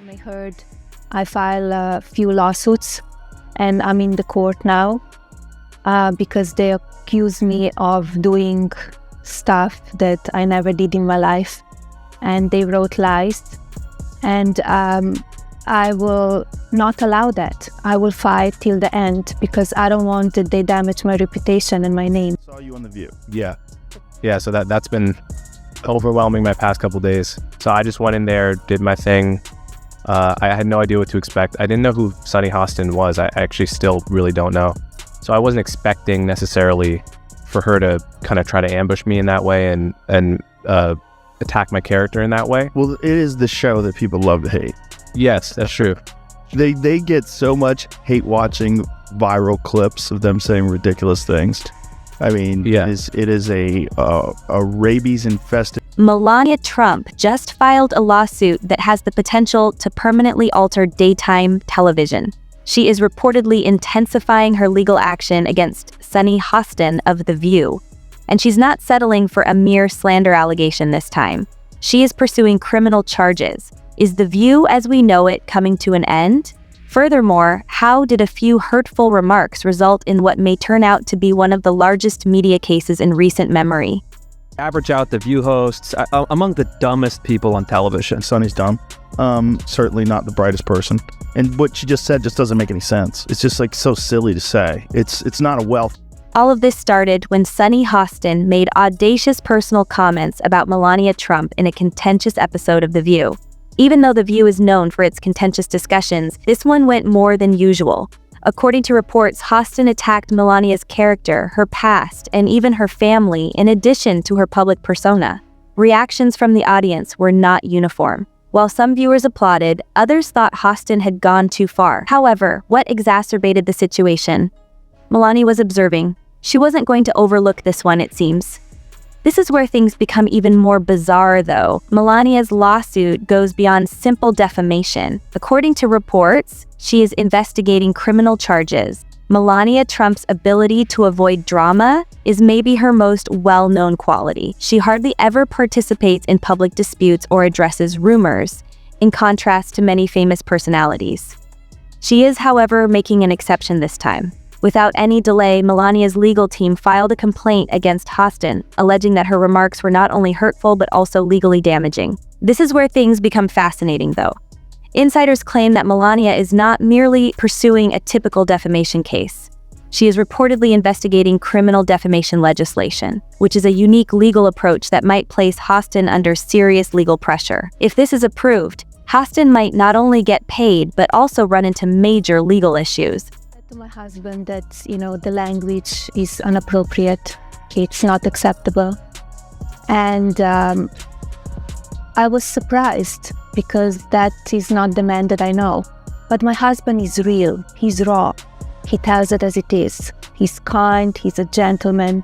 may heard, I filed a few lawsuits and I'm in the court now because they accuse me of doing stuff that I never did in my life, and they wrote lies, and I will not allow that. I will fight till the end because I don't want that they damage my reputation and my name. Saw you on The View. Yeah. So that's been overwhelming my past couple days. So I just went in there, did my thing. I had no idea what to expect. I didn't know who Sunny Hostin was. I actually still really don't know. So I wasn't expecting necessarily for her to kind of try to ambush me in that way and attack my character in that way. Well, it is the show that people love to hate. Yes, that's true. They get so much hate watching viral clips of them saying ridiculous things. I mean, yeah. it is a rabies-infested... Melania Trump just filed a lawsuit that has the potential to permanently alter daytime television. She is reportedly intensifying her legal action against Sunny Hostin of The View. And she's not settling for a mere slander allegation this time. She is pursuing criminal charges. Is The View as we know it coming to an end? Furthermore, how did a few hurtful remarks result in what may turn out to be one of the largest media cases in recent memory? Average out The View hosts, among the dumbest people on television. Sunny's dumb. Certainly not the brightest person. And what she just said just doesn't make any sense. It's just like so silly to say. It's not a wealth. All of this started when Sunny Hostin made audacious personal comments about Melania Trump in a contentious episode of The View. Even though The View is known for its contentious discussions, this one went more than usual. According to reports, Hostin attacked Melania's character, her past, and even her family, in addition to her public persona. Reactions from the audience were not uniform. While some viewers applauded, others thought Hostin had gone too far. However, what exacerbated the situation? Melania was observing. She wasn't going to overlook this one, it seems. This is where things become even more bizarre, though. Melania's lawsuit goes beyond simple defamation. According to reports, she is investigating criminal charges. Melania Trump's ability to avoid drama is maybe her most well-known quality. She hardly ever participates in public disputes or addresses rumors, in contrast to many famous personalities. She is, however, making an exception this time. Without any delay, Melania's legal team filed a complaint against Hostin, alleging that her remarks were not only hurtful but also legally damaging. This is where things become fascinating, though. Insiders claim that Melania is not merely pursuing a typical defamation case. She is reportedly investigating criminal defamation legislation, which is a unique legal approach that might place Hostin under serious legal pressure. If this is approved, Hostin might not only get paid but also run into major legal issues. To my husband that, the language is inappropriate, it's not acceptable. And I was surprised because that is not the man that I know. But my husband is real, he's raw, he tells it as it is. He's kind, he's a gentleman,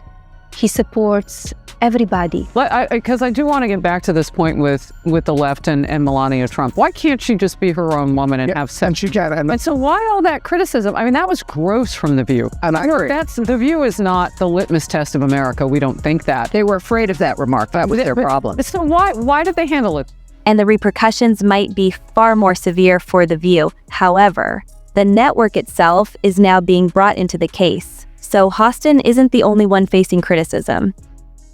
he supports everybody. Because I do want to get back to this point with the left and Melania Trump. Why can't she just be her own woman and have sex? And she can. And so why all that criticism? I mean, that was gross from The View. And I agree. The View is not the litmus test of America. We don't think that. They were afraid of that remark. That was their problem. So why did they handle it? And the repercussions might be far more severe for The View. However, the network itself is now being brought into the case. So Hostin isn't the only one facing criticism.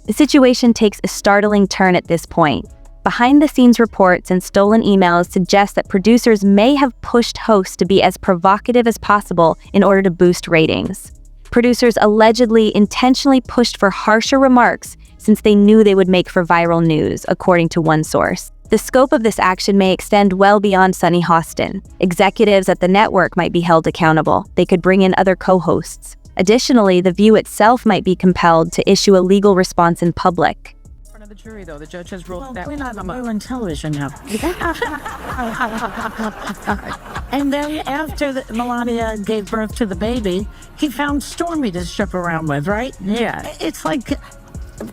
The situation takes a startling turn at this point. Behind-the-scenes reports and stolen emails suggest that producers may have pushed hosts to be as provocative as possible in order to boost ratings. Producers allegedly intentionally pushed for harsher remarks since they knew they would make for viral news, according to one source. The scope of this action may extend well beyond Sunny Hostin. Executives at the network might be held accountable. They could bring in other co-hosts. Additionally, The View itself might be compelled to issue a legal response in public. In front of the jury, though, the judge has ruled that we're not on television now. And then after Melania gave birth to the baby, he found Stormy to strip around with, right? Yeah. It's like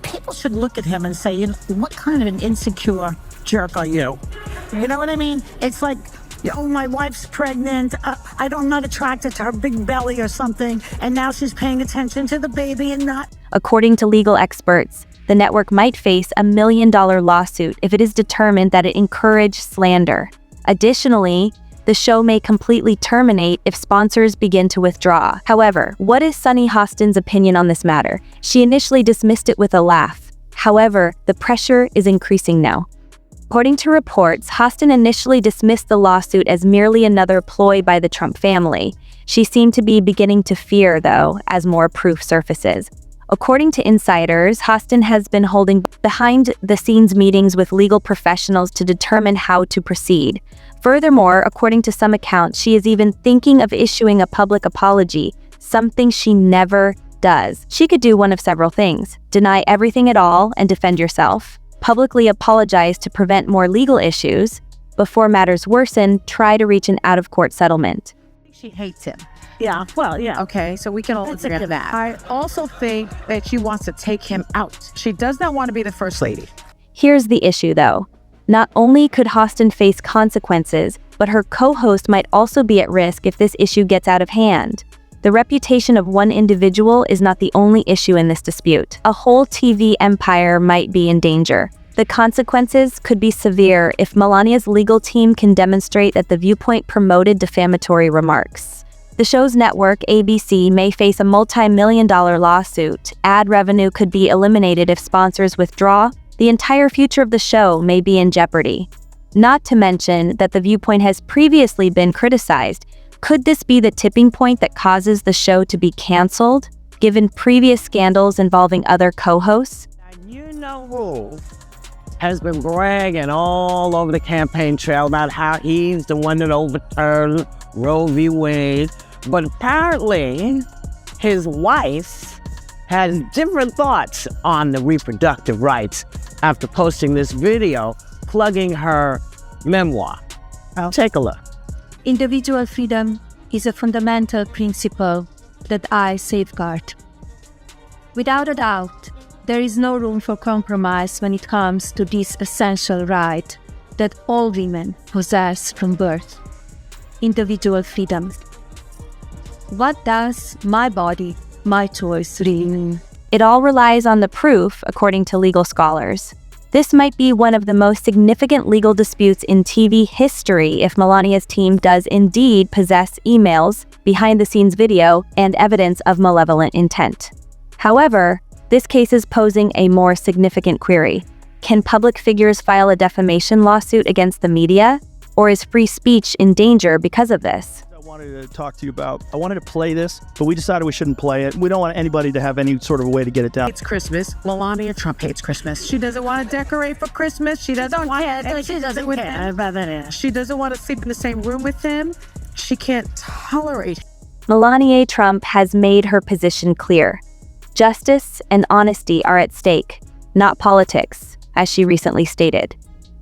people should look at him and say, what kind of an insecure jerk are you? You know what I mean? It's like, oh, my wife's pregnant, I'm not attracted to her big belly or something, and now she's paying attention to the baby and not... According to legal experts, the network might face a $1 million lawsuit if it is determined that it encouraged slander. Additionally, the show may completely terminate if sponsors begin to withdraw. However, what is Sunny Hostin's opinion on this matter? She initially dismissed it with a laugh. However, the pressure is increasing now. According to reports, Hostin initially dismissed the lawsuit as merely another ploy by the Trump family. She seemed to be beginning to fear, though, as more proof surfaces. According to insiders, Hostin has been holding behind-the-scenes meetings with legal professionals to determine how to proceed. Furthermore, according to some accounts, she is even thinking of issuing a public apology, something she never does. She could do one of several things: deny everything at all and defend yourself, publicly apologize to prevent more legal issues, before matters worsen, try to reach an out-of-court settlement. She hates him. Yeah, well, yeah. Okay, so we can all agree on that. I also think that she wants to take him out. She does not want to be the first lady. Here's the issue, though. Not only could Hostin face consequences, but her co-host might also be at risk if this issue gets out of hand. The reputation of one individual is not the only issue in this dispute. A whole TV empire might be in danger. The consequences could be severe if Melania's legal team can demonstrate that the viewpoint promoted defamatory remarks. The show's network, ABC, may face a multi-million-dollar lawsuit. Ad revenue could be eliminated if sponsors withdraw. The entire future of the show may be in jeopardy. Not to mention that the viewpoint has previously been criticized. Could this be the tipping point that causes the show to be canceled, given previous scandals involving other co-hosts? You know who has been bragging all over the campaign trail about how he's the one that overturned Roe v. Wade. But apparently, his wife has different thoughts on the reproductive rights after posting this video plugging her memoir. Take a look. Individual freedom is a fundamental principle that I safeguard. Without a doubt, there is no room for compromise when it comes to this essential right that all women possess from birth: individual freedom. What does my body, my choice really mean? It all relies on the proof, according to legal scholars. This might be one of the most significant legal disputes in TV history if Melania's team does indeed possess emails, behind-the-scenes video, and evidence of malevolent intent. However, this case is posing a more significant query. Can public figures file a defamation lawsuit against the media? Or is free speech in danger because of this? I wanted to talk to you about. I wanted to play this, but we decided we shouldn't play it. We don't want anybody to have any sort of way to get it down. It's Christmas. Melania Trump hates Christmas. She doesn't want to decorate for Christmas. She doesn't want to. She doesn't with him. She doesn't want to sleep in the same room with him. She can't tolerate him. Melania Trump has made her position clear. Justice and honesty are at stake, not politics, as she recently stated.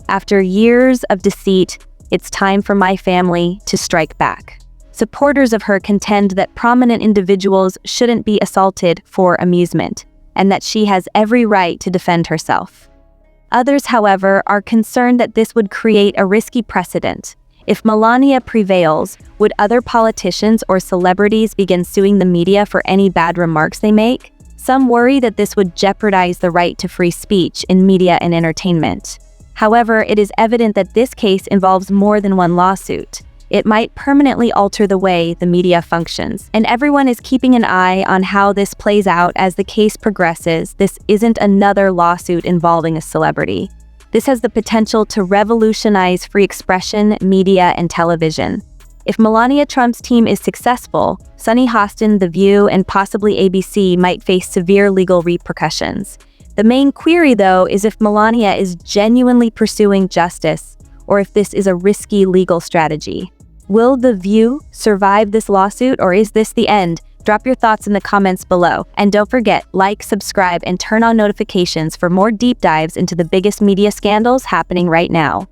After years of deceit, it's time for my family to strike back. Supporters of her contend that prominent individuals shouldn't be assaulted for amusement, and that she has every right to defend herself. Others, however, are concerned that this would create a risky precedent. If Melania prevails, would other politicians or celebrities begin suing the media for any bad remarks they make? Some worry that this would jeopardize the right to free speech in media and entertainment. However, it is evident that this case involves more than one lawsuit. It might permanently alter the way the media functions, and everyone is keeping an eye on how this plays out as the case progresses. This isn't another lawsuit involving a celebrity. This has the potential to revolutionize free expression, media, and television. If Melania Trump's team is successful, Sunny Hostin, The View, and possibly ABC might face severe legal repercussions. The main query, though, is if Melania is genuinely pursuing justice, or if this is a risky legal strategy. Will The View survive this lawsuit, or is this the end? Drop your thoughts in the comments below. And don't forget, like, subscribe, and turn on notifications for more deep dives into the biggest media scandals happening right now.